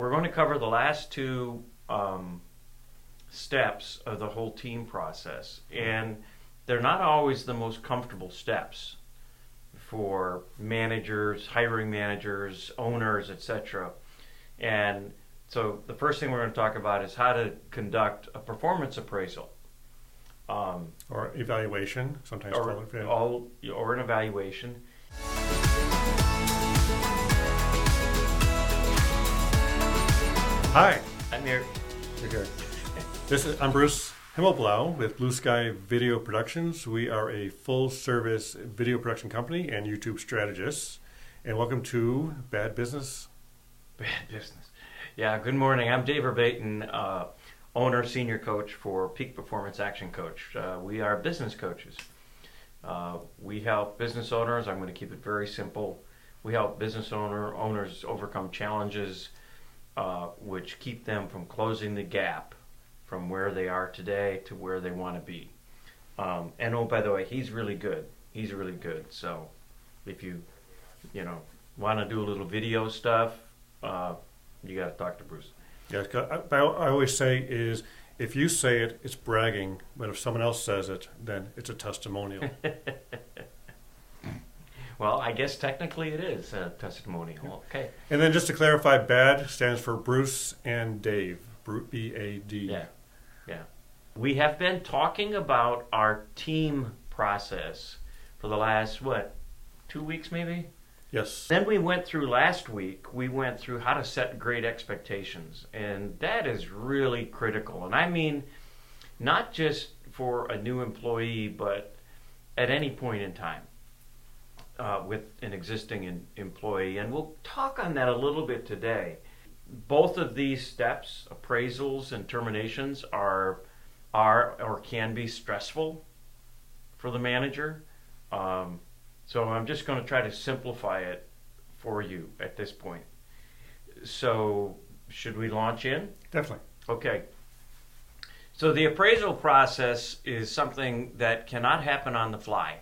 We're going to cover the last two steps of the whole team process, and they're not always the most comfortable steps for managers, hiring managers, owners, etc. And so the first thing we're going to talk about is how to conduct a performance appraisal. Or evaluation, sometimes or, called it. Or an evaluation. Hi. I'm here. Okay. I'm Bruce Himmelblau with Blue Sky Video Productions. We are a full-service video production company and YouTube strategists. And welcome to Bad Business. Bad Business. Yeah, good morning. I'm Dave Verbeten, owner, senior coach for Peak Performance Action Coach. We are business coaches. We help business owners. I'm going to keep it very simple. We help business owners overcome challenges which keep them from closing the gap from where they are today to where they want to be. And oh, by the way, he's really good. He's really good. So if you want to do a little video stuff, you got to talk to Bruce. Yeah, I always say is if you say it, it's bragging, but if someone else says it, then it's a testimonial. Well, I guess technically it is a testimonial. Okay. And then just to clarify, BAD stands for Bruce and Dave. B.A.D. Yeah. We have been talking about our team process for the last, 2 weeks maybe? Yes. Then last week, we went through how to set great expectations. And that is really critical. And I mean, not just for a new employee, but at any point in time with an existing employee. And we'll talk on that a little bit today. Both of these steps, appraisals and terminations, are or can be stressful for the manager. So I'm just going to try to simplify it for you at this point. So should we launch in? Definitely. Okay. So the appraisal process is something that cannot happen on the fly.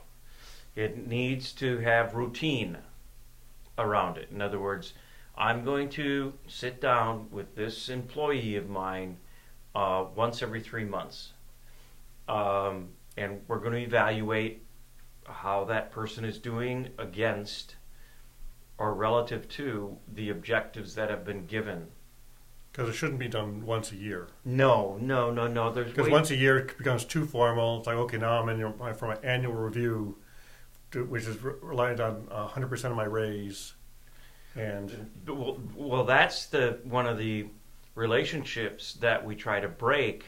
It needs to have routine around it. In other words, I'm going to sit down with this employee of mine once every 3 months. And we're going to evaluate how that person is doing against or relative to the objectives that have been given. Because it shouldn't be done once a year. No. Because once a year it becomes too formal. It's like, okay, now I'm in for my annual review, which is reliant on 100% of my raise. And well, that's one of the relationships that we try to break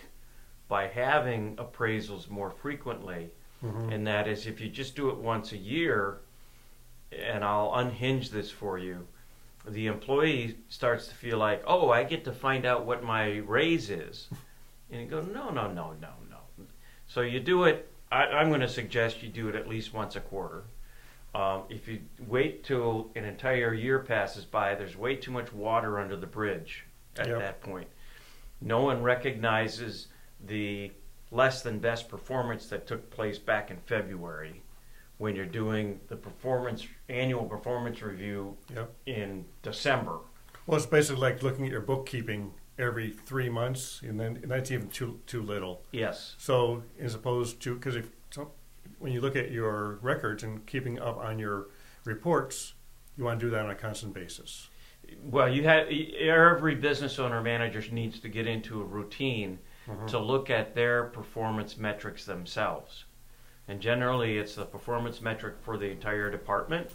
by having appraisals more frequently. Mm-hmm. And that is, if you just do it once a year, and I'll unhinge this for you, the employee starts to feel like, oh, I get to find out what my raise is. And you go, no. So you do it, I'm going to suggest you do it at least once a quarter. If you wait till an entire year passes by, there's way too much water under the bridge at that point. No one recognizes the less than best performance that took place back in February when you're doing the annual performance review in December. Well, it's basically like looking at your bookkeeping every 3 months, and that's even too little. Yes. So as opposed to, because when you look at your records and keeping up on your reports, you want to do that on a constant basis. Well, every business owner manager needs to get into a routine to look at their performance metrics themselves. And generally it's the performance metric for the entire department.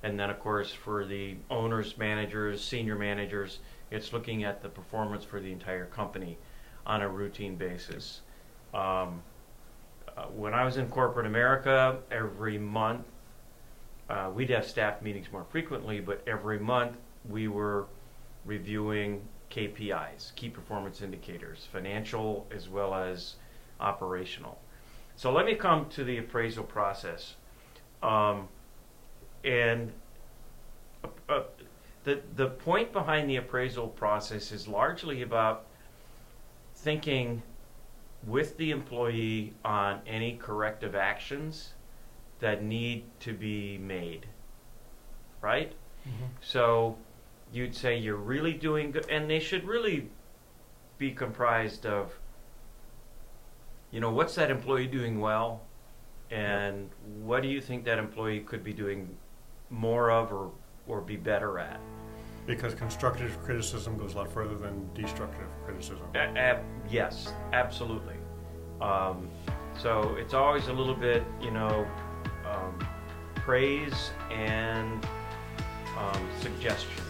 And then of course for the owners, managers, senior managers, it's looking at the performance for the entire company on a routine basis. When I was in corporate America, every month, we'd have staff meetings more frequently, but every month we were reviewing KPIs, key performance indicators, financial as well as operational. So let me come to the appraisal process. And the point behind the appraisal process is largely about thinking with the employee on any corrective actions that need to be made, right? Mm-hmm. So you'd say you're really doing good, and they should really be comprised of, what's that employee doing well, and what do you think that employee could be doing more of or be better at? Because constructive criticism goes a lot further than destructive criticism. Yes, absolutely. So it's always a little bit, praise and suggestion.